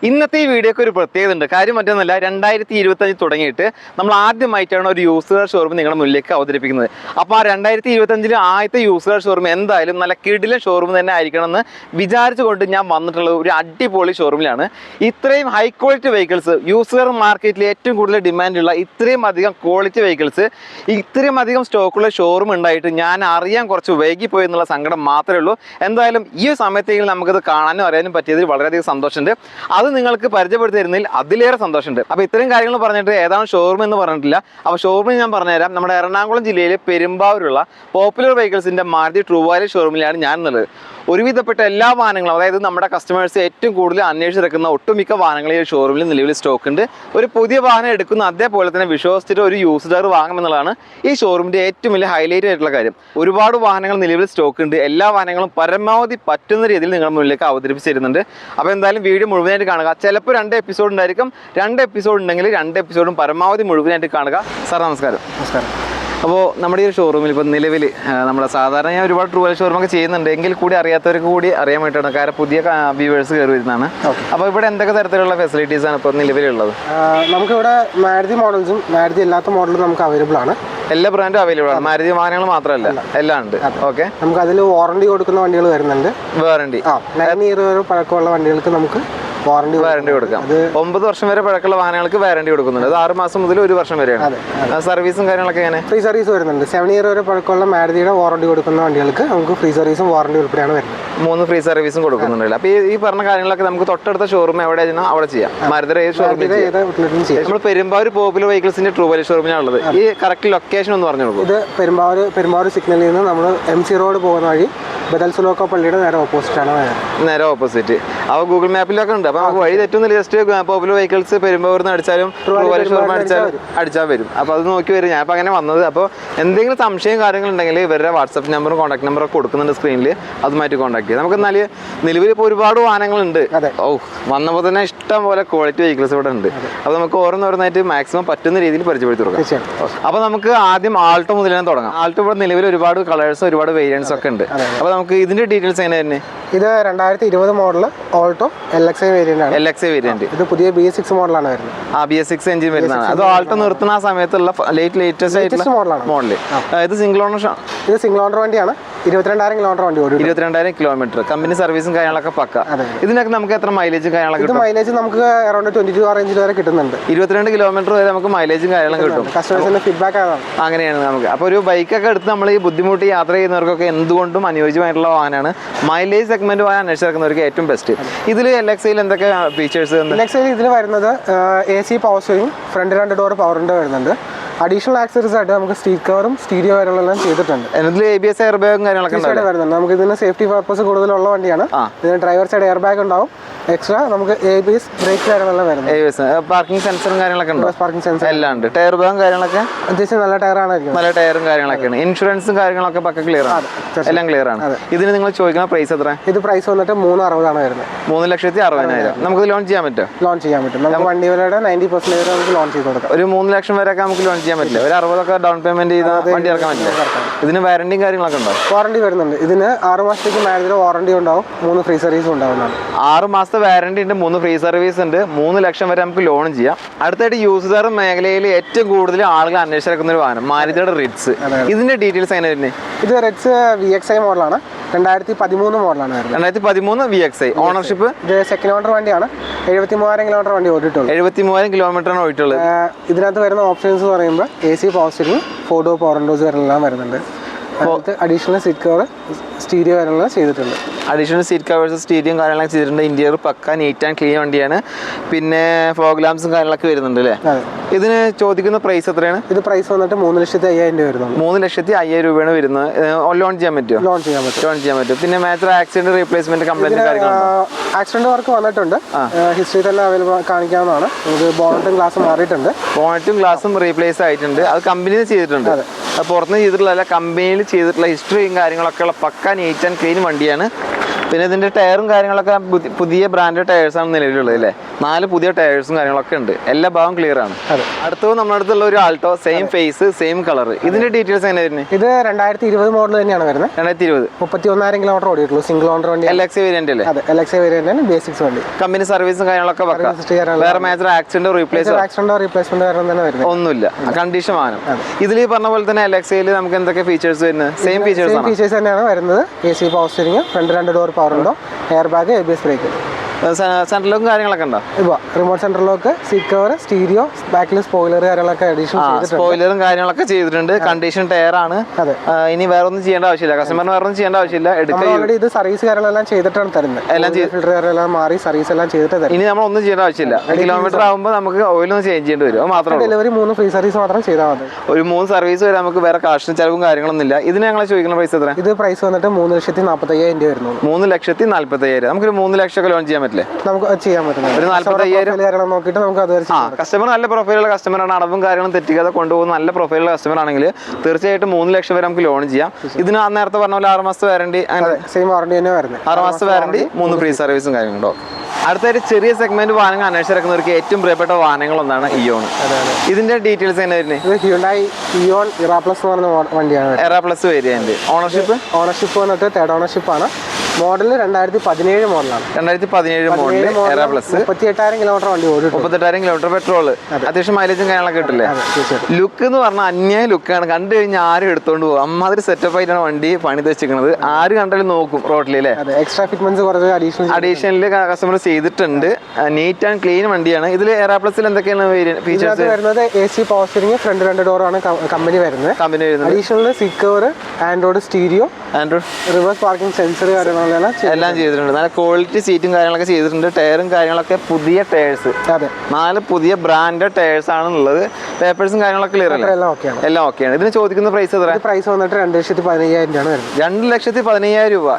ഇന്നത്തെ ഈ വീഡിയോക്ക് ഒരു പ്രത്യേകത ഉണ്ട്. കാര്യം മറ്റൊന്നുമല്ല, 2025 തുടങ്ങിയിട്ട് നമ്മൾ ആദ്യമായിട്ടാണ് ഒരു യൂസ്ഡ് കാർ ഷോറൂം നിങ്ങളുടെ മുന്നിലേക്ക് അവതരിപ്പിക്കുന്നത്. അപ്പോൾ ആ 2025 ആദ്യത്തെ യൂസ്ഡ് കാർ ഷോറൂം എന്തായാലും നല്ല കിടിലൻ ഷോറൂം തന്നെ ആയിരിക്കണം എന്ന് വിചാരിച്ചുകൊണ്ട് ഞാൻ വന്നിട്ടുള്ളത് ഒരു അടിപൊളി ഷോറൂമിലാണ്. ഇത്രയും high quality vehicles, used car മാർക്കറ്റിൽ ഏറ്റവും കൂടുതൽ ഡിമാൻഡുള്ള ഇത്രയും അധികം ക്വാളിറ്റി വെഹിക്കിൾസ്, ഇത്രയും അധികം സ്റ്റോക്കുള്ള ഷോറൂം ഉണ്ടായിട്ട് ഞാൻ അറിയാൻ കുറച്ച് വൈകിപ്പോയി എന്നുള്ള സങ്കടം മാത്രമേ ഉള്ളൂ. എന്തായാലും ഈ സമയത്തെങ്കിലും നമുക്കത് കാണാനും അറിയാനും പറ്റിയതിൽ വളരെയധികം സന്തോഷമുണ്ട്. അത് നിങ്ങൾക്ക് പരിചയപ്പെടുത്തി തരുന്നതിൽ അതിലേറെ സന്തോഷമുണ്ട്. അപ്പോൾ ഇത്രയും കാര്യങ്ങൾ പറഞ്ഞിട്ട് ഏതാണ് ഷോറൂം എന്ന് പറഞ്ഞിട്ടില്ല. അപ്പോൾ ഷോറൂം ഞാൻ പറഞ്ഞുതരാം. നമ്മുടെ എറണാകുളം ജില്ലയിലെ പെരുമ്പാവൂരുള്ള പോപ്പുലർ വെഹിക്കിൾസിന്റെ മാരുതി ട്രൂ വാല്യൂ ഷോറൂമിലാണ് ഞാൻ ഉള്ളത്. ഒരുവിധപ്പെട്ട എല്ലാ വാഹനങ്ങളും, അതായത് നമ്മുടെ കസ്റ്റമേഴ്സ് ഏറ്റവും കൂടുതൽ അന്വേഷിച്ചിരിക്കുന്ന ഒട്ടുമിക്ക വാഹനങ്ങൾ ഈ ഷോറൂമിൽ നിലവിൽ സ്റ്റോക്ക് ഉണ്ട്. ഒരു പുതിയ വാഹനം എടുക്കുന്ന അതേപോലെ തന്നെ വിശ്വസിച്ചിട്ട് ഒരു യൂസ്ഡ് കാർ വാങ്ങുമെന്നുള്ളതാണ് ഈ ഷോറൂമിന്റെ ഏറ്റവും വലിയ ഹൈലൈറ്റ് ആയിട്ടുള്ള കാര്യം. ഒരുപാട് വാഹനങ്ങൾ നിലവിൽ സ്റ്റോക്ക് ഉണ്ട്. എല്ലാ വാഹനങ്ങളും പരമാവധി പറ്റുന്ന രീതിയിൽ നിങ്ങളുടെ മുന്നിലേക്ക് അവതരിപ്പിച്ച് തരുന്നുണ്ട്. അപ്പോൾ എന്തായാലും വീഡിയോ മുഴുവനായിട്ട് കാണുക. ചിലപ്പോൾ 2 എപ്പിസോഡ് ഉണ്ടായിരിക്കും. 2 എപ്പിസോഡ് ഉണ്ടെങ്കിൽ 2 എപ്പിസോഡും പരമാവധി മുഴുവനായിട്ട് കാണുക. സാർ നമസ്കാരം. നമസ്കാരം. അപ്പോൾ നമ്മുടെ ഈ ഒരു ഷോറൂമിൽ ഇപ്പോൾ നിലവിൽ നമ്മുടെ സാധാരണ ഞാൻ ഒരുപാട് ട്രൂ വാല്യൂ ഷോറൂമൊക്കെ ചെയ്യുന്നുണ്ട്, എങ്കിൽ കൂടി അറിയാത്തവർക്ക് കൂടി അറിയാൻ വേണ്ടിയിട്ടാണ്. കാരണം പുതിയ വ്യൂവേഴ്സ് കയറി വരുന്നതാണ്. അപ്പോൾ ഇവിടെ എന്തൊക്കെ തരത്തിലുള്ള ഫെസിലിറ്റീസാണ് ഇപ്പോൾ നിലവിലുള്ളത്? നമുക്കിവിടെ മാരുതി മോഡൽസും മാരുതി അല്ലാത്ത മോഡലും നമുക്ക് അവൈലബിൾ ആണ്. എല്ലാ ബ്രാൻഡും അവൈലബിൾ ആണ്. മാരുതി വാഹനങ്ങൾ മാത്രമല്ല, എല്ലാം ഉണ്ട്. ഓക്കെ, നമുക്ക് അതിൽ വാറണ്ടി കൊടുക്കുന്ന വണ്ടികൾ വരുന്നുണ്ട്. വാറണ്ടി 9 ഇയർ വരെ പഴക്കമുള്ള വണ്ടികൾക്ക് നമുക്ക് വാറണ്ടി കൊടുക്കാം. 9 വർഷം വരെ പഴക്കമുള്ള വാഹനങ്ങൾക്ക് വാറണ്ടി കൊടുക്കുന്നുണ്ട്. അത് 6 മാസം മുതൽ 1 വർഷം വരെയാണ്. സർവീസും കാര്യങ്ങളൊക്കെ എങ്ങനെ? ഫ്രീ സർവീസ് വരുന്നുണ്ട്. 7 ഇയർ വരെ പഴക്കമുള്ള മാരുതിയുടെ വാറണ്ടി കൊടുക്കുന്ന വണ്ടികൾക്ക് നമുക്ക് ഫ്രീ സർവീസും വാറണ്ടി ഉൾപ്പെടെയാണ് വരുന്നത്. 3 ഫ്രീ സർവീസും കൊടുക്കുന്നുണ്ട്. അപ്പോൾ ഈ പറഞ്ഞ കാര്യങ്ങളൊക്കെ നമുക്ക് തൊട്ടടുത്ത ഷോറൂം എവിടെ അവിടെ ചെയ്യാം. മാരുതിയുടെ ഏത് ഷോറൂമിൽ നമ്മൾ പെരുമ്പാവൂർ പോപ്പുലർ വെഹിക്കിൾസിന്റെ ട്രൂ വാല്യൂ ഷോറൂമിലാണ് ഉള്ളത്. ഈ കറക്റ്റ് ലൊക്കേഷൻ ഒന്ന് പറഞ്ഞു കൊടുക്കും. ഇത് പെരുമ്പാവൂർ സിഗ്നലിൽ നിന്ന് നമ്മൾ MC റോഡ് പോകുന്ന വഴി ബദൽ സുലോക്ക പള്ളിയുടെ നേരെ ഓപ്പോസിറ്റാണ്. നേരെ ഓപ്പോസിറ്റ്. അപ്പോൾ ഗൂഗിൾ മാപ്പിലൊക്കെ ഉണ്ട്. അപ്പോൾ നമുക്ക് വഴി തെറ്റുന്നില്ല. ജസ്റ്റ് പോപ്പുലർ വെഹിക്കിൾസ് പെരുമ്പാവൂർന്ന് അടിച്ചാലും ട്രൂ വാല്യൂ ഷോറൂം അടിച്ചാൽ വരും. അപ്പോൾ അത് നോക്കി വരും. ഞാൻ അപ്പോൾ അങ്ങനെ വന്നത്. അപ്പോൾ എന്തെങ്കിലും സംശയം കാര്യങ്ങളുണ്ടെങ്കിൽ ഇവരുടെ വാട്സപ്പ് നമ്പറും കോൺടാക്ട് നമ്പറൊക്കെ കൊടുക്കുന്നുണ്ട് സ്ക്രീനിൽ. അതുമായിട്ട് കോൺടാക്ട് ചെയ്യാം. നമുക്ക് എന്നാൽ നിലവിൽ ഇപ്പോൾ ഒരുപാട് വാഹനങ്ങളുണ്ട്. വന്നപ്പോൾ തന്നെ ഇഷ്ടം പോലെ ക്വാളിറ്റി വെഹിക്കിൾസ് ഇവിടെ ഉണ്ട്. അപ്പോൾ നമുക്ക് ഓരോന്നോരോന്നായിട്ട് മാക്സിമം പറ്റുന്ന രീതിയിൽ പരിചയപ്പെടുത്തി കൊടുക്കാം. അപ്പോൾ നമുക്ക് ആദ്യം ആൾട്ടോ മുതൽ തന്നെ തുടങ്ങാം. ആൾട്ടോ ഇവിടെ നിലവിൽ ഒരുപാട് കളേഴ്സ്, ഒരുപാട് വേരിയൻസ് ഒക്കെ ഉണ്ട്. അപ്പോൾ നമുക്ക് ഇതിന്റെ ഡീറ്റെയിൽസ് എങ്ങനെ തന്നെ? ഇത് 2020 മോഡൽ ഓൾട്ടോ LXI വേരിയന്റ് ആണ്. LXI variant. ഇത് പുതിയ BS6 മോഡലാണ് വരുന്നത്. BS6 എഞ്ചിൻ വരുന്നതാണ്. അത് ആൾട്ടോ നിർത്തുന്ന ആ സമയത്തുള്ള ലേറ്റസ്റ്റ് മോഡൽ. ഇത് സിംഗിൾ ഓണർ? ഇത് സിംഗിൾ ഓണർ വണ്ടിയാണ്. 22,000 കിലോമീറ്റർ വണ്ടി ഓടി. 22,000 കിലോമീറ്റർ. കമ്പനി സർവീസും കാര്യങ്ങളൊക്കെ പക്ക. ഇതിനൊക്കെ നമുക്ക് എത്ര മൈലേജും കാര്യങ്ങളൊക്കെ കിട്ടും? മൈലേജ് നമുക്ക് അറൗണ്ട് 22 റേഞ്ചിൽ വരെ കിട്ടുന്നുണ്ട്. 22 കിലോമീറ്റർ വരെ നമുക്ക് മൈലേജും കാര്യങ്ങളും കിട്ടും. കസ്റ്റമേഴ്സിന്റെ ഫീഡ്ബാക്ക് ആണ് അങ്ങനെയാണ് നമുക്ക്. അപ്പോൾ ഒരു ബൈക്കൊക്കെ എടുത്ത് നമ്മൾ ഈ ബുദ്ധിമുട്ടി യാത്ര ചെയ്യുന്നവർക്കൊക്കെ എന്തുകൊണ്ടും അനുയോജ്യമായിട്ടുള്ള വാഹനമാണ്. മൈലേജ് സെഗ്മെന്റ് വാഹനം അന്വേഷിച്ചിറക്കുന്നവർക്ക് ഏറ്റവും ബെസ്റ്റ്. ഇതിൽ LXIയിൽ എന്തൊക്കെ ഫീച്ചേഴ്സ്? LXIയിൽ ഇതിൽ വരുന്നത് AC power steering, front 2 door പവറിന്റെ വരുന്നുണ്ട്. അഡീഷണൽ ആക്സസറീസ് ആയിട്ട് നമുക്ക് സ്റ്റീറ്റ് കവറും സ്റ്റീരിയോ കാര്യങ്ങളെല്ലാം ചെയ്തിട്ടുണ്ട്. ഇതിൽ ABS എയർ ബാഗും കാര്യങ്ങളൊക്കെ വരുന്നുണ്ട്. നമുക്ക് ഇതിന് സേഫ്റ്റി പർപ്പസ് കൂടുതലുള്ള വണ്ടിയാണ്. ഇതിന് ഡ്രൈവർ സൈഡ് എയർ ബാഗ് ഉണ്ടാവും. എക്സ്ട്രാ നമുക്ക് ABS ബ്രേക്ക് കാര്യങ്ങളെല്ലാം വരുന്നത്. പാർക്കിംഗ് സെൻസറും കാര്യങ്ങളൊക്കെ ഉണ്ട്. പാർക്കിംഗ് സെൻസർ എല്ലാം ഉണ്ട്. ടയർ ബാഗും കാര്യങ്ങളൊക്കെ അത്യാവശ്യം നല്ല ടയറാണ്. നല്ല ടയറും കാര്യങ്ങളൊക്കെയാണ്. ഇൻഷുറൻസും കാര്യങ്ങളൊക്കെ പക്ക ക്ലിയർ ആണ്. എല്ലാം ക്ലിയർ ആണ്. ഇതിന് നിങ്ങൾ ചോദിക്കുന്ന പ്രൈസ് എത്ര? ഇത് പ്രൈസ് വന്നിട്ട് 360,000 വരുന്നത്. 3,60,000. നമുക്ക് ലോൺ ചെയ്യാൻ പറ്റുമോ? ലോൺ ചെയ്യാൻ പറ്റും. നമുക്ക് വണ്ടികളുടെ 90% നമുക്ക് ലോൺ ചെയ്ത് കൊടുക്കാം. ഒരു 3 ലക്ഷം വരെയൊക്കെ നമുക്ക് ലോൺ ചെയ്യാൻ പറ്റില്ല? ഒരു 60 ഡൗൺ പേയ്മെന്റ് ചെയ്ത വണ്ടി ഇറക്കാൻ പറ്റില്ല? ഇതിന് വാറണ്ടിയും കാര്യങ്ങളൊക്കെ ഉണ്ടോ? വാറണ്ടി വരുന്നുണ്ട്. ഇതിന് 6 മാസത്തേക്ക് മാരുതിയുടെ വാറണ്ടി ഉണ്ടാവും. 3 ഫ്രീ സർവീസും ഉണ്ടാവുന്നതാണ്. 6 മാസത്തെ വാറണ്ടി ഉണ്ട്, 3 ഫ്രീ സർവീസ് ഉണ്ട്, 3 ലക്ഷം വരെ നമുക്ക് ലോൺ ചെയ്യാം. അടുത്തായിട്ട് യൂസ്ഡ് കാർ മേഖലയിൽ ഏറ്റവും കൂടുതൽ ആളുകൾ അന്വേഷിക്കുന്ന ഒരു വാഹനം മാരുതിയുടെ റിറ്റ്സ്. ഇതിന്റെ ഡീറ്റെയിൽസ് എങ്ങനെ വരുന്നത്? ഇത് റിറ്റ്സ് VXI മോഡലാണ്. 2013 മോഡലാണ് വരുന്നത്. 2013 VXI. ഓണർഷിപ്പ്? ഇത് സെക്കൻഡ് ഓണർ വണ്ടിയാണ്. 73,000 കിലോമീറ്റർ വണ്ടി ഓടിയിട്ടുള്ളൂ. 73,000 കിലോമീറ്ററാണ് ഓടിയിട്ടുള്ളത്. ഇതിനകത്ത് വരുന്ന ഓപ്ഷൻസ് എന്ന് പറയുമ്പോൾ AC power steering, 4 door power Windows എല്ലാം വരുന്നുണ്ട്. അഡീഷണൽ സീറ്റ് കവർ, സ്റ്റീരിയോ കാര്യങ്ങളെല്ലാം ചെയ്തിട്ടുണ്ട്. അഡീഷണൽ സീറ്റ് കവേഴ്സ്, സ്റ്റീരിയും കാര്യങ്ങളൊക്കെ ചെയ്തിട്ടുണ്ട്. ഇന്റീരിയർ പക്ക നീറ്റ് ആൻഡ് ക്ലീൻ വണ്ടിയാണ്. പിന്നെ ഫോഗ് ലാംപ്സും കാര്യങ്ങളൊക്കെ വരുന്നുണ്ട് അല്ലേ? ഇതിന് ചോദിക്കുന്ന പ്രൈസ് എത്രയാണ്? ഇത് പ്രൈസ് വന്നിട്ട് 3,05,000 വരുന്നത്. 3,05,000 രൂപയാണ് വരുന്നത്. ലോൺ ചെയ്യാൻ പറ്റുമോ? ലോൺ ചെയ്യാൻ പറ്റും. പിന്നെ major accident replacement complaint accident work വന്നിട്ടുണ്ട്. ഹിസ്റ്ററി തന്നെ അവൈലബിൾ കാണിക്കാവുന്നതാണ്. ഇത് ബോണറ്റും ഗ്ലാസും മാറിയിട്ടുണ്ട്. ബോണറ്റും ഗ്ലാസും റീപ്ലേസ് ആയിട്ടുണ്ട്. അത് കമ്പനിയിൽ ചെയ്തിട്ടുണ്ട്. അത് പുറത്തുനിന്ന് ചെയ്തിട്ടുള്ള കമ്പനിയിൽ ചെയ്തിട്ടുള്ള ഹിസ്റ്ററിയും കാര്യങ്ങളൊക്കെ ഉള്ള പക്ക നീറ്റ് ആൻഡ് ക്ലീൻ വണ്ടിയാണ്. പിന്നെ ഇതിന്റെ ടയറും കാര്യങ്ങളൊക്കെ പുതിയ ബ്രാൻഡ് ടയേഴ്സാണ് നിലവിലുള്ളത് അല്ലേ? 4 പുതിയ ടയേഴ്സും കാര്യങ്ങളൊക്കെ ഉണ്ട്. എല്ലാ ഭാഗവും ക്ലിയർ ആണ്. അടുത്തത് നമ്മുടെ അടുത്തുള്ള ഒരു Alto, same face same colour. ഇതിന്റെ ഡീറ്റെയിൽസ് എങ്ങനെ വരുന്നത്? ഇത് 2020 മോഡൽ തന്നെയാണ് വരുന്നത്. 2020 31,000 കിലോമീറ്റർ ഓടിയിട്ടുള്ളൂ. സിംഗിൾ ഓണർ വണ്ടി. LX വേരിയന്റ് അല്ലേ? അതെ, LX വേരിയന്റ് ബേസിക്സ് വണ്ടി. കമ്പനി സർവീസും കാര്യങ്ങളൊക്കെ വെക്കാം. വേറെ മേജർ ആക്സിഡന്റ് റീപ്ലേസ്മെന്റ് തന്നെ വരുന്നത് ഒന്നുമില്ല, കണ്ടീഷൻ വാഹനം. ഇതിൽ പറഞ്ഞ പോലെ തന്നെ LX നമുക്ക് എന്തൊക്കെ ഫീച്ചേഴ്സ് വരുന്നത്? സെയിം ഫീച്ചേഴ്സ് തന്നെയാണ് വരുന്നത്. AC power steering, front 2 door power ഉണ്ടോ, air bag, ABS brake. Central ലോക്കും കാര്യങ്ങളൊക്കെ ഉണ്ടോ? Remote central lock, seat cover, stereo, ബാക്കിൽ സ്പോയിലർ കാര്യങ്ങളൊക്കെ സ്പോയിലറും കാര്യങ്ങളൊക്കെ ചെയ്തിട്ടുണ്ട്. കണ്ടീഷൻ ടയർ ആണ്. ഇനി വേറെ ഒന്നും ചെയ്യേണ്ട ആവശ്യമില്ല, കസ്റ്റമറിന് വേറെ ഒന്നും ചെയ്യേണ്ട ആവശ്യമില്ല. ഇത് സർവീസ് കാര്യങ്ങളെല്ലാം ചെയ്തിട്ടാണ് തരുന്നത്. എല്ലാം ഫിൽറ്റർ കാര്യങ്ങളെല്ലാം മാറി സർവീസ് എല്ലാം ചെയ്തിട്ട് ഇനി നമ്മൾ ഒന്നും ചെയ്യേണ്ട ആവശ്യമില്ല. കിലോമീറ്റർ ആകുമ്പോൾ നമുക്ക് ഓയിലൊന്നും ചേഞ്ച് ചെയ്യേണ്ടി വരും. അത് മാത്രമേ ഡെലിവറി 3 ഫ്രീ സർവീസ് മാത്രം ചെയ്താൽ മതി. ഒരു 3 സർവീസ് വരെ നമുക്ക് വേറെ കാശിന് ചെലവും കാര്യങ്ങളൊന്നും ഇല്ല. ഇതിന് ഞങ്ങൾ ചോദിക്കുന്ന പ്രൈസ് എത്ര? ഇത് പ്രൈസ് വന്നിട്ട് 3,45,000 രൂപ വരുന്നു. 3,45,000. നമുക്കൊരു 3 ലക്ഷം ഒക്കെ ലോൺ ചെയ്യാൻ പറ്റില്ലേ? നമുക്ക് ചെയ്യാൻ പറ്റുന്നത്. ഒരു 45,000 നോക്കിയിട്ട് നമുക്ക് അത് കസ്റ്റമർ നല്ല പ്രൊഫൈലുള്ള കസ്റ്റമറാണ്, അടവും കാര്യങ്ങളും തെറ്റിക്കാതെ കൊണ്ടുപോകുന്ന നല്ല പ്രൊഫൈലുള്ള കസ്റ്റമർ ആണെങ്കിൽ തീർച്ചയായിട്ടും 3 ലക്ഷം വരെ നമുക്ക് ലോൺ ചെയ്യാം. ഇതിന് നേരത്തെ പറഞ്ഞ പോലെ 6 മാസത്തെ വാറണ്ടി, സെയിം വാറണ്ടി തന്നെ വരുന്നത്. 6 മാസത്തെ വാറണ്ടി, 3 ഫ്രീ സർവീസും കാര്യങ്ങളുണ്ടോ. അടുത്തൊരു ചെറിയ സെഗ്മെന്റ് വാഹനങ്ങൾ അന്വേഷിച്ചിറക്കുന്നവർക്ക് ഏറ്റവും പ്രിയപ്പെട്ട വാഹനങ്ങളൊന്നാണ് ഇയോൺ. ഇതിന്റെ ഡീറ്റെയിൽസ് എങ്ങനെ വരുന്നത്? ഇത് ഹ്യുണ്ടായി ഇയോൺ ഇറ പ്ലസ് എന്ന് പറഞ്ഞ വണ്ടിയാണ്. ഇറ പ്ലസ് വേരിയന്റ്. ഓണർഷിപ്പ് വന്നിട്ട് തേർഡ് ഓണർഷിപ്പ് ആണ്. മോഡൽ 2017 മോഡലാണ്. 2017 മോഡൽ ഇറ പ്ലസ്. 38,000 കിലോമീറ്റർ വണ്ടി ഓടി. 38,000 കിലോമീറ്റർ പെട്രോള്. അത്യാവശ്യം മൈലേജും കാര്യങ്ങളൊക്കെ കിട്ടില്ലേ? ലുക്ക് എന്ന് പറഞ്ഞാൽ അന്യായ ലുക്കാണ്. കണ്ടു കഴിഞ്ഞാൽ ആരും എടുത്തോണ്ട് പോകും. അമ്മാതിരി സെറ്റപ്പ് ആയിട്ടാണ് വണ്ടി പണിത് വെച്ചിരിക്കുന്നത്. ആര് കണ്ടാലും നോക്കും റോഡിലേ. എക്സ്ട്രാ ഫിറ്റ്മെന്റ്സ് കുറച്ച് അഡീഷണൽ കസ്റ്റമർ ചെയ്തിട്ടുണ്ട്. നീറ്റ് ആൻഡ് ക്ലീൻ വണ്ടിയാണ്. ഇതിൽ എറ പ്ലസിൽ എന്തൊക്കെയാണ് ഫീച്ചേഴ്സ് വരുന്നത്? AC power steering, front 2 door ആണ് കമ്പനി വരുന്നത്. Additional seat cover, Android stereo, reverse parking sensor കാര്യങ്ങളെല്ലാം എല്ലാം ചെയ്തിട്ടുണ്ട്. നല്ല ക്വാളിറ്റി സീറ്റും കാര്യങ്ങളൊക്കെ ചെയ്തിട്ടുണ്ട്. ടയറും കാര്യങ്ങളൊക്കെ പുതിയ ടയേഴ്സ്, 4 പുതിയ ബ്രാൻഡഡ് ടയേഴ്സ് ആണുള്ളത്. പേപ്പേഴ്സും കാര്യങ്ങളൊക്കെ ക്ലിയർ അല്ലേ? എല്ലാം ഓക്കെയാണ്. ഇതിന് ചോദിക്കുന്ന പ്രൈസ് എത്ര? പ്രൈസ് വന്നിട്ട് 2,15,000 രൂപയാണ് വരുന്നത്. 2,15,000 രൂപ.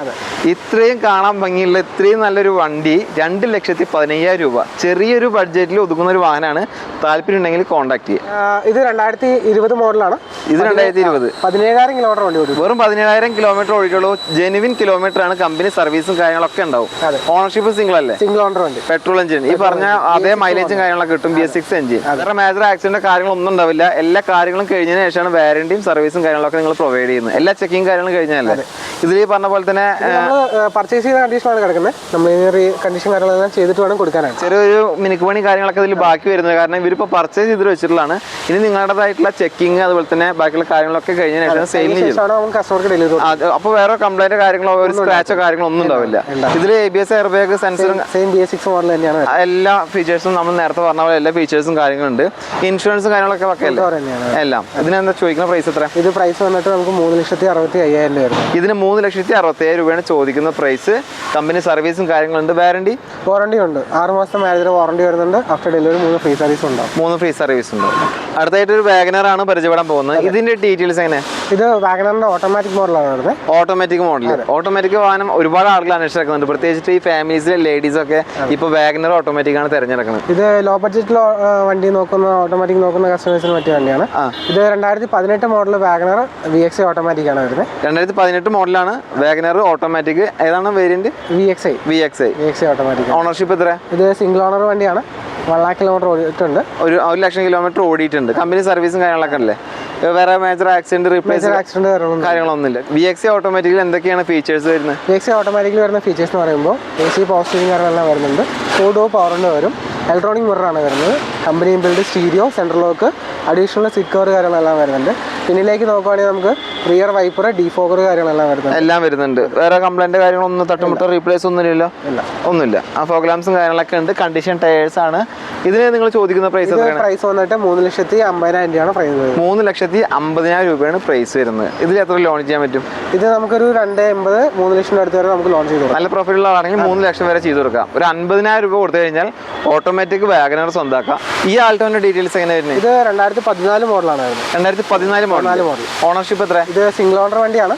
ഇത്രയും കാണാൻ ഭംഗിയുള്ള ഇത്രയും നല്ലൊരു വണ്ടി 2,15,000 രൂപ. ചെറിയൊരു ബഡ്ജറ്റിൽ ഒതുക്കുന്ന ഒരു വാഹനമാണ്. താല്പര്യം ഉണ്ടെങ്കിൽ കോൺടാക്ട് ചെയ്യുക. ഇത് 2020 മോഡലാണ്. ഇത് 2020 17,000 കിലോമീറ്റർ വണ്ടി ഓടി. വെറും 17,000 കിലോമീറ്റർ ഓടിക്കുള്ളൂ. ജെനുവിൻ കിലോമീറ്റർ ആണ്. കമ്പനി സർവീസും കാര്യങ്ങളൊക്കെ ഉണ്ടാവും. ഓണർഷിപ്പ് സിംഗിൾ അല്ലേ? സിംഗിൾ ഓണർ വണ്ടി. Petrol engine. ഈ പറഞ്ഞ അതേ മൈലേജും കാര്യങ്ങളൊക്കെ കിട്ടും. BS6 engine. വേറെ മേജർ ആക്സിഡന്റ് കാര്യങ്ങളൊന്നും ഉണ്ടാവില്ല. എല്ലാ കാര്യങ്ങളും കഴിഞ്ഞതിന് ശേഷമാണ് വാറന്റിയും സർവീസും കാര്യങ്ങളൊക്കെ നിങ്ങൾ പ്രൊവൈഡ് ചെയ്യുന്നത്. എല്ലാ ചെക്കിങ് കാര്യങ്ങളും കഴിഞ്ഞാലേ. ഇതിൽ ഈ പറഞ്ഞ പോലെ തന്നെ പർച്ചേസ് ചെയ്ത കണ്ടീഷനാണ് കിടക്കുന്നത്. നമ്മൾ കണ്ടീഷൻ കാര്യങ്ങളെല്ലാം ചെയ്തിട്ട് വേണം കൊടുക്കാനാണ്. ചെറിയൊരു മിനുക്ക് പണി കാര്യങ്ങളൊക്കെ ഇതിൽ ബാക്കി വരുന്നത്. കാരണം ഇവരിപ്പോൾ പർച്ചേസ് ചെയ്തിട്ട് വെച്ചിട്ടുള്ളതാണ്. ഇനി നിങ്ങളുടേതായിട്ടുള്ള ചെക്കിങ് അതുപോലെ തന്നെ ബാക്കിയുള്ള കാര്യങ്ങളൊക്കെ കഴിഞ്ഞതിന് ശേഷം സെയിലിന് ചെയ്യും. കസ്റ്റമർക്ക് ഡെലിവറി. അപ്പോൾ വേറെ കംപ്ലൈന്റ് കാര്യങ്ങളോ ഒരു സ്ക്രാച്ചോ കാര്യങ്ങളോ ഒന്നും ഉണ്ടാവില്ല. ഇതിൽ ABS, എയർ ബാഗ്, സെൻസറും BS6 മോഡൽ തന്നെയാണ്. എല്ലാ ഫീച്ചേഴ്സും നമ്മൾ നേരത്തെ പറഞ്ഞ പോലെ എല്ലാ ഫീച്ചേഴ്സും കാര്യങ്ങളുണ്ട്. ഇൻഷുറൻസും കാര്യങ്ങളൊക്കെ വെക്കല്ലേ എല്ലാം. ഇതിനെന്താ ചോദിക്കുന്ന പ്രൈസ് എത്ര? ഇത് പ്രൈസ് വന്നിട്ട് നമുക്ക് 3,65,000 രൂപ വരും. ഇതിന് 3,65,000 രൂപയാണ് ചോദിക്കുന്ന പ്രൈസ്. കമ്പനി സർവീസും കാര്യങ്ങളുണ്ട്. വാറണ്ടി ഉണ്ട്. 6 മാസത്തെ മാരേജ് വാറണ്ടി വരുന്നുണ്ട്. ആഫ്റ്റർ ഡെലിവറി 3 ഫ്രീ സർവീസ് ഉണ്ടാവും. 3 ഫ്രീ സർവീസ് ഉണ്ട്. അടുത്തായിട്ട് ഒരു വാഗനർ ആണ് പരിചയപ്പെടാൻ പോകുന്നത്. ഇതിന്റെ ഡീറ്റെയിൽസ് എങ്ങനെ? ഇത് വാഗനറിന്റെ ഓട്ടോമാറ്റിക് മോഡലാണ് വരുന്നത്. Automatic model. ഓട്ടോമാറ്റിക് വാഹനം ഒരുപാട് ആളുകൾ അന്വേഷിച്ചിരിക്കുന്നുണ്ട്. പ്രത്യേകിച്ച് ഈ ഫാമിലീസിലെ ലേഡീസ് ഒക്കെ ഇപ്പൊ വാഗനർ ഓട്ടോമാറ്റിക് ആണ് തിരഞ്ഞെടുക്കുന്നത്. ഇത് ലോ ബഡ്ജറ്റിൽ വണ്ടി നോക്കുന്ന ഓട്ടോമാറ്റിക് നോക്കുന്ന കസ്റ്റമേഴ്സിന് പറ്റിയ വണ്ടിയാണ്. ഇത് 2018 മോഡൽ വാഗനർ VXI ഓട്ടോമാറ്റിക് ആണ് വരുന്നത്. 2018 മോഡലാണ് വാഗനർ ഓട്ടോമാറ്റിക്. ഏതാണ് വേരിയന്റ്? VXI automatic. ഓണർഷിപ്പ് എത്ര? ഇത് സിംഗിൾ ഓണർ വണ്ടിയാണ്. 1,00,000 കിലോമീറ്റർ ഓടിയിട്ടുണ്ട്. 1,00,000 കിലോമീറ്റർ ഓടിയിട്ടുണ്ട്. കമ്പനി സർവീസും കാര്യങ്ങളൊക്കെ അല്ലേ? വേറെ മേജർ ആക്സിഡന്റ് കാര്യങ്ങളൊന്നുമില്ല. VXI ഓട്ടോമാറ്റിക്കിൽ എന്തൊക്കെയാണ് ഫീച്ചേഴ്സ് വരുന്നത്? VXI ഓട്ടോമാറ്റിക്കിൽ വരുന്ന ഫീച്ചേഴ്സ് എന്ന് പറയുമ്പോൾ AC പവർ സ്റ്റിയറിംഗ് കാര്യങ്ങളെല്ലാം വരുന്നുണ്ട്. 4 ഡോർ പവർ വിൻഡോ വരും. ഇലക്ട്രോണിക് മിററാണ് വരുന്നത്. Company build stereo, central lock, additional seat cover കാര്യങ്ങളെല്ലാം വരുന്നുണ്ട്. പിന്നിലേക്ക് നോക്കുവാണെങ്കിൽ നമുക്ക് റിയർ വൈപ്പർ, ഡീഫോഗർ കാര്യങ്ങളെല്ലാം വരുന്നുണ്ട്. എല്ലാം വരുന്നുണ്ട്. വേറെ കംപ്ലൈന്റ് കാര്യങ്ങളൊന്നും തട്ടുമുട്ടോ റീപ്ലേസ് ഒന്നുമില്ലല്ലോ? ഒന്നുമില്ല. ആ ഫോഗ്ലാംസും കാര്യങ്ങളൊക്കെ ഉണ്ട്. കണ്ടീഷൻ ടയേഴ്സ് ആണ്. ഇതിന് നിങ്ങൾ ചോദിക്കുന്ന പ്രൈസ് പ്രൈസ് വന്നിട്ട് 3,50,000 രൂപയാണ് പ്രൈസ്. 3,50,000 രൂപയാണ് പ്രൈസ് വരുന്നത്. ഇതിൽ എത്ര ലോൺ ചെയ്യാൻ പറ്റും? ഇത് നമുക്കൊരു 2,80,000 3 ലക്ഷം അടുത്ത് വരെ നമുക്ക് ലോൺ ചെയ്തു. നല്ല പ്രോഫിറ്റുള്ള ആണെങ്കിൽ 3 ലക്ഷം വരെ ചെയ്ത് കൊടുക്കാം. ഒരു 50,000 രൂപ കൊടുത്തു കഴിഞ്ഞാൽ ഓട്ടോമാറ്റിക് വാഗനർ സ്വന്തമാക്കാം. ഈ ആൾട്ടോന്റെ ഡീറ്റെയിൽസ് എങ്ങനെ വരുന്നത്? ഇത് 2014 മോഡലാണ്. 2014 മോഡൽ. ഓണർഷിപ്പ് എത്ര? ഇത് സിംഗിൾ ഓണർ വണ്ടിയാണ്.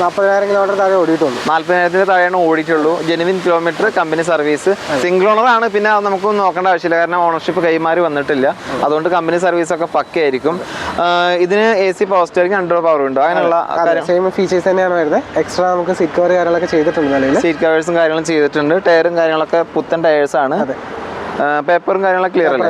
40,000 കിലോമീറ്റർ താഴെ ഓടിയിട്ടുള്ളൂ. 40,000 താഴെയാണ് ഓടിയിട്ടുള്ളൂ. Genuine kilometre, company service. Single owner ആണ്. പിന്നെ നമുക്കൊന്നും നോക്കേണ്ട ആവശ്യമില്ല. കാരണം ഓണർഷിപ്പ് കൈമാറി വന്നിട്ടില്ല. അതുകൊണ്ട് കമ്പനി സർവീസ് ഒക്കെ പക്കയായിരിക്കും. ഇതിന് AC power steering, 2 power window അങ്ങനെയുള്ള സെയിം ഫീച്ചേഴ്സ് തന്നെയാണ് വരുന്നത്. എക്സ്ട്രാ നമുക്ക് സീറ്റ് കവർ കാര്യങ്ങളൊക്കെ ചെയ്തിട്ടുണ്ട്. സീറ്റ് കവേഴ്സും കാര്യങ്ങളും ചെയ്തിട്ടുണ്ട്. ടയറും കാര്യങ്ങളൊക്കെ പുത്തൻ ടയേഴ്സ് ആണ്. പേപ്പറും കാര്യങ്ങളൊക്കെ ക്ലിയർ അല്ലേ?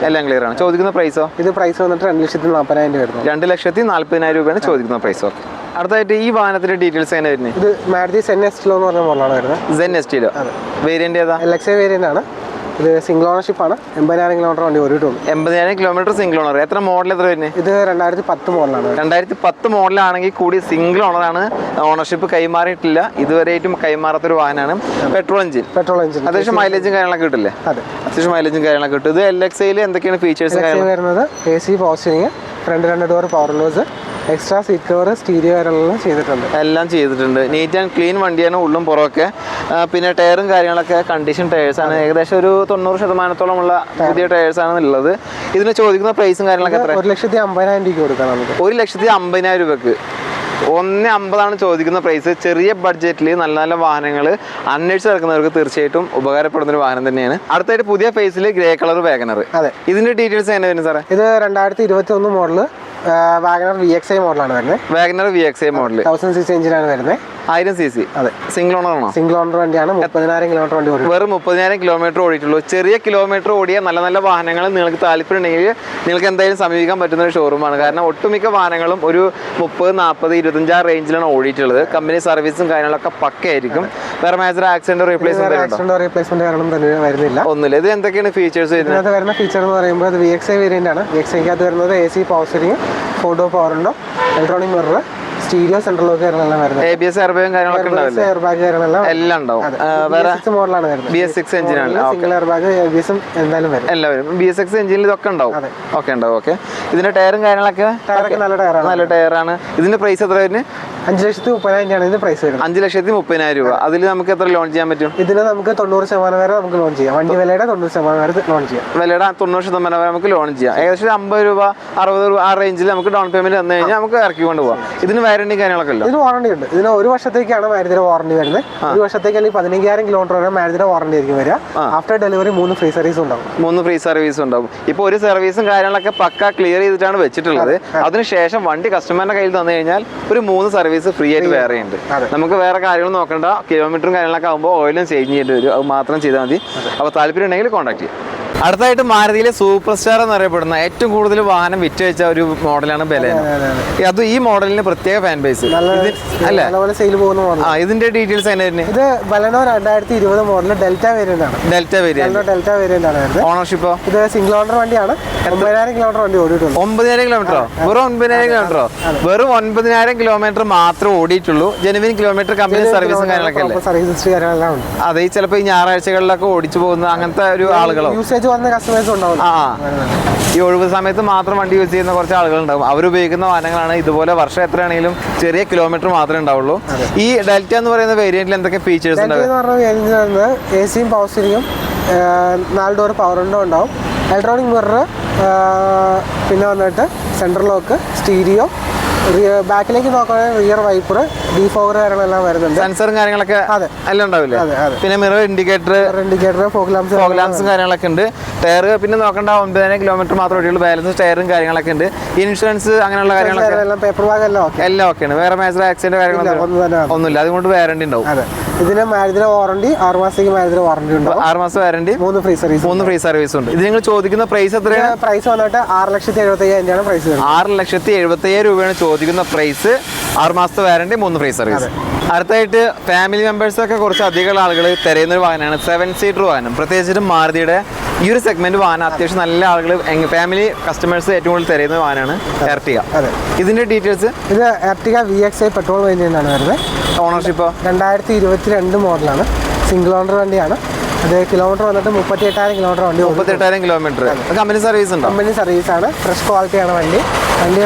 എല്ലാം ക്ലിയർ ആണ്. ചോദിക്കുന്ന പ്രൈസോ? ഇത് പ്രൈസ് വന്നിട്ട് 2,40,000 വരുന്നു. 2,40,000 രൂപയാണ് ചോദിക്കുന്ന പ്രൈസ്. ഓക്കെ. അടുത്തായിട്ട് ഈ വാഹനത്തിന്റെ ഡീറ്റെയിൽസ് എങ്ങനെ വരുന്നത്? ഇത് മാരുതി സെൻ എസ്റ്റിലോ എന്ന് പറഞ്ഞ മോഡലാണ് വരുന്നത്. സെൻ എസ്റ്റിലോ വേരിയന്റ് ഏതാ? LXI വേരിയന്റ് ആണ്. ഇത് സിംഗിൾ ഓണർഷിപ്പ് ആണ്. 80,000 കിലോമീറ്റർ വണ്ടി ഓടിയിട്ടുള്ളൂ. 80,000 കിലോമീറ്റർ സിംഗിൾ ഓണർ. എത്ര മോഡൽ എത്ര വരുന്നത്? ഇത് 2010 മോഡലാണ്. 2010 മോഡലാണെങ്കിൽ കൂടി സിംഗിൾ ഓണറാണ്. ഓണർഷിപ്പ് കൈമാറിയിട്ടില്ല, ഇതുവരെയായിട്ടും കൈമാറാത്തൊരു വാഹനമാണ്. Petrol engine. അത്യാവശ്യം മൈലേജും കാര്യങ്ങളൊക്കെ കിട്ടില്ലേ? അത്യാവശ്യം മൈലേജും കാര്യങ്ങളൊക്കെ കിട്ടും. ഇത് LXI എന്തൊക്കെയാണ് ഫീച്ചേഴ്സ് വരുന്നത്? AC power steering, front 2 door power windows, extra seat cover, stereo കാര്യങ്ങളെല്ലാം ചെയ്തിട്ടുണ്ട്. എല്ലാം ചെയ്തിട്ടുണ്ട്. നീറ്റ് ആൻഡ് ക്ലീൻ വണ്ടിയാണ് ഉള്ളും പുറമൊക്കെ. പിന്നെ ടയറും കാര്യങ്ങളൊക്കെ കണ്ടീഷൻ ടയേഴ്സാണ്. ഏകദേശം ഒരു 90% പുതിയ ടയേഴ്സാണ് ഉള്ളത്. ഇതിന് ചോദിക്കുന്ന പ്രൈസും കാര്യങ്ങളൊക്കെ എത്ര? 1,50,000 രൂപയ്ക്ക് കൊടുക്കാം നമുക്ക്. 1,50,000 രൂപക്ക് 1,50,000 ചോദിക്കുന്ന പ്രൈസ്. ചെറിയ ബഡ്ജറ്റിൽ നല്ല നല്ല വാഹനങ്ങൾ അന്വേഷിച്ച് നടക്കുന്നവർക്ക് തീർച്ചയായിട്ടും ഉപകാരപ്പെടുന്ന ഒരു വാഹനം തന്നെയാണ്. അടുത്തായിട്ട് പുതിയ ഫേസിൽ ഗ്രേ കളർ വാഗനർ. അതെ. ഇതിന്റെ ഡീറ്റെയിൽസ് എങ്ങനെ വരുന്നത് സാറേ? ഇത് 2021 മോഡല് വാഗനർ VXI മോഡലാണ് വരുന്നത്. വാഗനർ VXI മോഡൽ 1000cc എഞ്ചിനാണ് വരുന്നത്. 1000cc. അതെ. സിംഗിൾ ഓണർ ആണോ? സിംഗിൾ ഓണർ വണ്ടിയാണ്. 30,000 കിലോമീറ്റർ വണ്ടി ഓടി. വെറും 30,000 കിലോമീറ്റർ ഓടിയിട്ടുള്ളൂ. ചെറിയ കിലോമീറ്റർ ഓടിയ നല്ല നല്ല വാഹനങ്ങൾ നിങ്ങൾക്ക് താല്പര്യം ഉണ്ടെങ്കിൽ നിങ്ങൾക്ക് എന്തായാലും സമീപിക്കാൻ പറ്റുന്ന ഒരു ഷോറൂമാണ്. കാരണം ഒട്ടുമിക്ക വാഹനങ്ങളും ഒരു 30, 40, 25 റേഞ്ചിലാണ് ഓടിയിട്ടുള്ളത്. കമ്പനി സർവീസും കാര്യങ്ങളൊക്കെ പക്കയായിരിക്കും. വേറെ മേജർ ആക്സിഡന്റ് റീപ്ലേസ്മെന്റ് കാരണം തന്നെ വരുന്നില്ല. ഒന്നുമില്ല. ഇത് എന്തൊക്കെയാണ് ഫീച്ചേഴ്സ് ഇതിനകത്ത് വരുന്ന ഫീച്ചർ എന്ന് പറയുമ്പോൾ അത് VXI വേരിയന്റ് ആണ്. VXIക്കകത്ത് വരുന്നത് AC power steering, 4 door power window, electronic mirror, stereo, central lock കാര്യങ്ങളെല്ലാം വരുന്നത്. ABS എയർബാഗും കാര്യങ്ങളൊക്കെ ഉണ്ടാവില്ലേ? എയർബാഗ് കാര്യങ്ങളെല്ലാം എല്ലാം ഉണ്ടാവും. മോഡലാണ് വരുന്നത്. BS6 എഞ്ചിനാണ്. സിംഗിൾ എയർബാഗ് ABS എന്തായാലും വരും. എല്ലാവരും BS6 എഞ്ചിനിൽ ഇതൊക്കെ ഉണ്ടാവും. ഓക്കെ ഉണ്ടാവും. ഓക്കെ. ഇതിന്റെ ടയറും കാര്യങ്ങളൊക്കെ നല്ല ടയറാണ്. നല്ല ടയറാണ്. ഇതിന്റെ പ്രൈസ് എത്ര വരുന്നത്? 5,30,000 ആണ് ഇതിന്റെ പ്രൈസ് വരുന്നത്. 5,30,000 രൂപ. അതിൽ നമുക്ക് എത്ര ലോൺ ചെയ്യാൻ പറ്റും? ഇതിന് നമുക്ക് 90% വരെ നമുക്ക് ലോൺ ചെയ്യാം. വണ്ടി വിലയുടെ 90% വരെ ലോൺ ചെയ്യാം. വിലയുടെ 90% വരെ നമുക്ക് ലോൺ ചെയ്യാം. ഏകദേശം 50 രൂപ 60 രൂപ ആ റേഞ്ചിൽ നമുക്ക് ഡൗൺ പേയ്മെന്റ് തന്നു കഴിഞ്ഞാൽ നമുക്ക് ഇറക്കി കൊണ്ട് പോകാം. ഇതിന് വാറണ്ടി കാര്യങ്ങളൊക്കെ ഉണ്ടോ? ഇതിന് വാറണ്ടി ഉണ്ട്. ഇതിന് 1 വർഷത്തേക്കാണ് മാരുതിയുടെ വാറണ്ടി വരുന്നത്. 1 വർഷത്തേക്ക് അല്ലെങ്കിൽ 15,000 കിലോമീറ്റർ വരെ മാരുതിയുടെ വാറണ്ടി ആയിരിക്കും വരിക. ആഫ്റ്റർ ഡെലിവറി 3 ഫ്രീ സർവീസ് ഉണ്ടാവും. 3 ഫ്രീ സർവീസ് ഉണ്ടാവും. ഇപ്പോൾ ഒരു സർവീസും കാര്യങ്ങളൊക്കെ പക്ക ക്ലിയർ ചെയ്തിട്ടാണ് വെച്ചിട്ടുള്ളത്. അതിനുശേഷം വണ്ടി കസ്റ്റമറിന്റെ കയ്യിൽ തന്നു കഴിഞ്ഞാൽ ഒരു 3 സർവീസ് ഫ്രീ ആയിട്ട് വേറെ ഉണ്ട്. നമുക്ക് വേറെ കാര്യങ്ങൾ നോക്കണ്ട. കിലോമീറ്ററും കാര്യങ്ങളൊക്കെ ആകുമ്പോൾ ഓയിലും ചേഞ്ച് ചെയ്യേണ്ടി വരും. അത് മാത്രം ചെയ്താൽ മതി. അപ്പോൾ താല്പര്യം ഉണ്ടെങ്കിൽ കോൺടാക്ട് ചെയ്യാം. അടുത്തായിട്ട് മാരുതിയിലെ സൂപ്പർ സ്റ്റാർ എന്നറിയപ്പെടുന്ന ഏറ്റവും കൂടുതൽ വാഹനം വിറ്റുവെച്ച ഒരു മോഡലാണ് ബലേനോ. അത് ഈ മോഡലിന് പ്രത്യേക ഫാൻ ബേസ് അല്ലേ? ഇതിന്റെ ഡീറ്റെയിൽസ് എങ്ങനെ? ഇത് ബലേനോ 2020 മോഡൽ ഡെൽറ്റ വേരിയന്റ് ആണ്. ഡെൽറ്റ വേരിയന്റ് ആണ്. ഓണർഷിപ്പോ? ഇത് സിംഗിൾ ഓണർ വണ്ടിയാണ്. 9,000 കിലോമീറ്റർ വണ്ടി ഓടിയിട്ടുള്ളൂ. 9,000 കിലോമീറ്ററോ? വെറും 9,000 കിലോമീറ്ററോ? വെറും 9,000 കിലോമീറ്റർ മാത്രം ഓടിയിട്ടുള്ളൂ. ജെനുവിൻ കിലോമീറ്റർ കമ്പനി സർവീസും കാര്യങ്ങളൊക്കെ അല്ലേ? സർവീസ് ഹിസ്റ്ററി കാര്യങ്ങളെല്ലാം ഉണ്ട്. അതെ. ചിലപ്പോൾ ഈ ഞായറാഴ്ചകളിലൊക്കെ ഓടിച്ചു പോകുന്ന അങ്ങനത്തെ ഒരു ആളുകളോ വന്ന കസ്റ്റമേഴ്സ് ഉണ്ടാവും. ഈ ഒഴിവ് സമയത്ത് മാത്രം വണ്ടി യൂസ് ചെയ്യുന്ന കുറച്ച് ആളുകളുണ്ടാവും. അവരുപയോഗിക്കുന്ന വാഹനങ്ങളാണ്. ഇതുപോലെ വർഷം എത്രയാണെങ്കിലും ചെറിയ കിലോമീറ്റർ മാത്രമേ ഉണ്ടാവുള്ളൂ. ഈ ഡെൽറ്റ എന്ന് പറയുന്ന വേരിയന്റിൽ എന്തൊക്കെ ഫീച്ചേഴ്സ് ഉണ്ടാവും? AC പവർ സ്റ്റിയറിംഗും 4 ഡോർ പവർ വിൻഡോ ഉണ്ടാവും. ഇലക്ട്രോണിക് മിറർ, പിന്നെ വന്നിട്ട് സെൻട്രൽ ലോക്ക്, സ്റ്റീരിയോ, ബാക്കിലേക്ക് നോക്കുകയാണെങ്കിൽ റിയർ വൈപ്പർ, ഡീഫോഗർ കാര്യങ്ങളെല്ലാം വരുന്നുണ്ട്. സെൻസറും കാര്യങ്ങളൊക്കെ എല്ലാം ഉണ്ടാവില്ലേ? പിന്നെ മിറർ ഇൻഡിക്കേറ്റർ, ഫോഗ് ലാംപ്സും കാര്യങ്ങളൊക്കെ ഉണ്ട്. ടയർ പിന്നെ നോക്കേണ്ട 9,000 കിലോമീറ്റർ മാത്രമേ ഓടിയുള്ളൂ. ബാലൻസ് ടയറും കാര്യങ്ങളൊക്കെ ഉണ്ട്. ഇൻഷുറൻസ് അങ്ങനെയുള്ള കാര്യങ്ങളൊക്കെ പേപ്പർ ബാഗ് എല്ലാം ഓക്കെയാണ്. വേറെ മേജർ ആക്സിഡന്റ് കാര്യങ്ങളൊന്നും ഒന്നുമില്ല. അതുകൊണ്ട് വാറണ്ടി ഉണ്ടാവും. ഇതിന് മാരുതിയുടെ വാറണ്ടി 6 മാസത്തേക്ക് മാരുതിയുടെ വാറണ്ടി ഉണ്ട്. 6 മാസം വാറണ്ടി, 3 ഫ്രീ സർവീസ് ഉണ്ട്. ഇത് നിങ്ങൾ ചോദിക്കുന്ന പ്രൈസ് എത്രയാണ്? പ്രൈസ് വന്നിട്ട് 6,75,000 ആണ് പ്രൈസ്. 6,75,000 രൂപയാണ് ചോദിക്കുന്ന പ്രൈസ്. 6 മാസത്തെ വാറണ്ടി, 3 ഫ്രീ സർവീസ്. അടുത്തായിട്ട് ഫാമിലി മെമ്പേഴ്സൊക്കെ കുറച്ച് അധികം ആളുകൾ തിരയുന്ന ഒരു വാഹനമാണ് 7 സീറ്റർ വാഹനം. പ്രത്യേകിച്ചിട്ടും മാരുതിയുടെ ഈ ഒരു സെഗ്മെന്റ് വാഹനം അത്യാവശ്യം നല്ല ആളുകൾ ഫാമിലി കസ്റ്റമേഴ്സ് ഏറ്റവും കൂടുതൽ തിരയുന്ന വാഹനമാണ് എർട്ടിഗ. ഇതിന്റെ ഡീറ്റെയിൽസ്? ഇത് എർട്ടിഗ VXI പെട്രോൾ വേരിയന്റ് ആണ് വരുന്നത്. ഓണർഷിപ്പോ? 2022 മോഡലാണ്. സിംഗിൾ ഓണർ വണ്ടിയാണ്. അത് കിലോമീറ്റർ വന്നിട്ട് 38,000 കിലോമീറ്റർ വണ്ടി. 38,000 കിലോമീറ്റർ. കമ്പനി സർവീസ് ഉണ്ടോ? കമ്പനി സർവീസ് ആണ്. ഫ്രഷ് ക്വാളിറ്റിയാണ് വണ്ടി.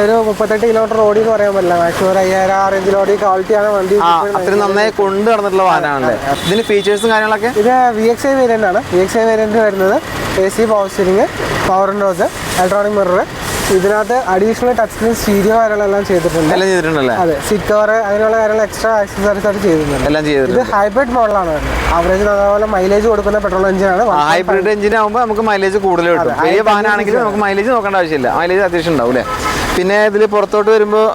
ഒരു 38 കിലോമീറ്റർ ഓടി എന്ന് പറയാൻ പറ്റില്ല. മാക്സിമം 5,000 ആ റേഞ്ചിൽ ഓടി ക്വാളിറ്റിയാണ് വണ്ടി. അത്രയും നന്നായി കൊണ്ടു നടന്നിട്ടുള്ള വാഹനമാണല്ലേ? ഇതിന് ഫീച്ചേഴ്സും കാര്യങ്ങളൊക്കെ? ഇത് VXI വേരിയന്റ് ആണ്. VXI വേരിയന്റ് വരുന്നത് AC power steering, power Windows, electronic mirror. ഇതിനകത്ത് അഡീഷണൽ ടച്ച് സ്ക്രീൻ, സ്റ്റീരിയോ കാര്യങ്ങളെല്ലാം ചെയ്തിട്ടുണ്ട്. അതെ. സീറ്റ് കവർ അങ്ങനെയുള്ള കാര്യങ്ങൾ എക്സ്ട്രാ ആക്സസറീസ് ആയിട്ട് ചെയ്തിട്ടുണ്ട്. ഇത് ഹൈബ്രിഡ് മോഡലാണ് വരുന്നത്. ആവറേജ് അതേപോലെ മൈലേജ് കൊടുക്കുന്ന പെട്രോൾ എഞ്ചിനാണ്. ഹൈബ്രിഡ് എഞ്ചിൻ ആകുമ്പോൾ നമുക്ക് മൈലേജ് കൂടുതൽ കിട്ടും. വലിയ വാഹനമാണെങ്കിലും നമുക്ക് മൈലേജ് നോക്കേണ്ട ആവശ്യമില്ല. മൈലേജ് അത്യാവശ്യം ഉണ്ടാവും അല്ലേ? പിന്നെ ഇതിൽ പുറത്തോട്ട് വരുമ്പോൾ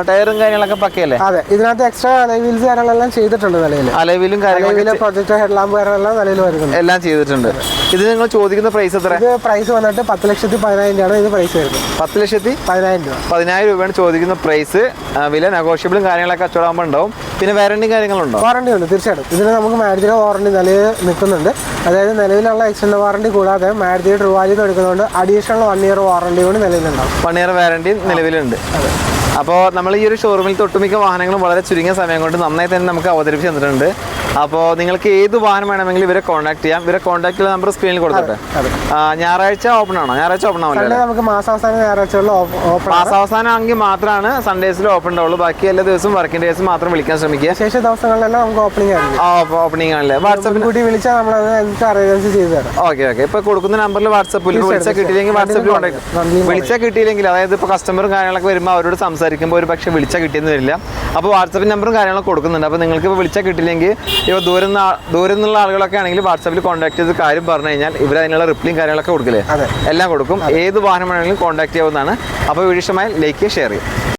ടയറും കാര്യങ്ങളൊക്കെ പക്കയല്ലേ? അതെ, ഇതിനകത്ത് എക്സ്ട്രാ അലോയ് വീൽസ് കാര്യങ്ങളെല്ലാം ചെയ്തിട്ടുണ്ട് നിലയിൽ. അലോയിലും കാര്യങ്ങളും പ്രൊജക്ടർ ഹെഡ്ലാമ്പ് കാര്യങ്ങളെല്ലാം നിലയിൽ വരുന്നുണ്ട്. എല്ലാം ചെയ്തിട്ടുണ്ട്. ഇത് നിങ്ങൾ ചോദിക്കുന്ന പ്രൈസ് എത്ര? ഇത് പ്രൈസ് വന്നിട്ട് 10,10,000 രൂപയാണ് ഇത് പ്രൈസ് വരുന്നത്. 10,10,000 രൂപ. 10,000 രൂപയാണ് ചോദിക്കുന്ന പ്രൈസ്. വില നെഗോഷ്യബിളും കാര്യങ്ങളൊക്കെ കച്ചവടമാകുമ്പോൾ ഉണ്ടാവും. പിന്നെ വാറണ്ടി കാര്യങ്ങളുണ്ടോ? വാറണ്ടി ഉണ്ട് തീർച്ചയായിട്ടും. ഇതിന് നമുക്ക് മാരുതിയുടെ വാറണ്ടി നിലയിൽ നിൽക്കുന്നുണ്ട്. അതായത് നിലവിലുള്ള എക്സ്റ്റൻഡ് വാറണ്ടി കൂടാതെ മാരുതിയുടെ ട്രുവാലിന്ന് എടുക്കുന്നതുകൊണ്ട് അഡീഷണൽ 1 ഇയർ വാറണ്ടി കൂടി നിലവിലുണ്ടാവും. 1 ഇയർ വാറണ്ടി നിലവിലുണ്ട്. അപ്പോൾ നമ്മൾ ഈ ഒരു ഷോറൂമിൽ ഒട്ടുമിക്ക വാഹനങ്ങളും വളരെ ചുരുങ്ങിയ സമയം കൊണ്ട് നന്നായി തന്നെ നമുക്ക് അവതരിപ്പിച്ച് തന്നിട്ടുണ്ട്. അപ്പോൾ നിങ്ങൾക്ക് ഏത് വാഹനം വേണമെങ്കിലും ഇവരെ കോൺടാക്ട് ചെയ്യാം. ഇവരെ കോൺടാക്ട് ചെയ്യുന്ന നമ്പർ സ്ക്രീനിൽ കൊടുത്തിട്ട്. ഞായറാഴ്ച ഓപ്പൺ ആണോ? ഞായറാഴ്ച ഓപ്പൺ ആവില്ല. നമുക്ക് മാസാവസാനം ഞായറാഴ്ചകളിൽ ഓപ്പൺ. മാസാവസാനം ആണെങ്കിൽ മാത്രമാണ് സൺഡേസിൽ ഓപ്പൺ ഉണ്ടാവുള്ളൂ. ബാക്കി എല്ലാ ദിവസവും വർക്കിംഗ് ഡേയ്സ് മാത്രം വിളിക്കാൻ ശ്രമിക്കുക. ശേഷം ദിവസങ്ങളിലെല്ലാം നമുക്ക് ഓപ്പണിംഗ് ആണ്. ഓപ്പണിംഗ് ആണല്ലേ? വാട്സാപ്പിൽ കൂടി വിളിച്ചാൽ നമ്മൾ അത് അറേഞ്ച് ചെയ്ത് തരാം. ഓക്കെ. ഇപ്പൊ കൊടുക്കുന്ന നമ്പറിൽ വാട്സാപ്പിൽ വിളിച്ചാൽ കിട്ടിയില്ലെങ്കിൽ വാട്സാപ്പിൽ കോൺടാക്ട്. വിളിച്ചാൽ കിട്ടിയില്ലെങ്കിൽ അതായത് ഇപ്പോൾ കസ്റ്റമറും കാര്യങ്ങളൊക്കെ വരുമ്പോൾ അവരോട് സംസാരിക്കുമ്പോൾ ഒരു പക്ഷേ വിളിച്ചാൽ കിട്ടിയെന്ന് വരില്ല. അപ്പോൾ വാട്സാപ്പിൽ നമ്പറും കാര്യങ്ങളൊക്കെ കൊടുക്കുന്നുണ്ട്. അപ്പോൾ നിങ്ങൾക്ക് ഇപ്പോൾ വിളിച്ചാൽ കിട്ടിയില്ലെങ്കിൽ ഇപ്പോൾ ദൂരം നിന്നുള്ള ആളുകളൊക്കെ ആണെങ്കിൽ വാട്സാപ്പിൽ കോൺടാക്ട് ചെയ്ത് കാര്യം പറഞ്ഞു കഴിഞ്ഞാൽ ഇവർ അതിനുള്ള റിപ്ലൈയും കാര്യങ്ങളൊക്കെ കൊടുക്കില്ലേ? എല്ലാം കൊടുക്കും. ഏത് വാഹനം വേണമെങ്കിലും കോൺടാക്ട് ചെയ്യാവുന്നതാണ്. അപ്പോൾ വീഡിയോ ഇഷ്ടമായാൽ ലൈക്ക് ഷെയർ ചെയ്യും.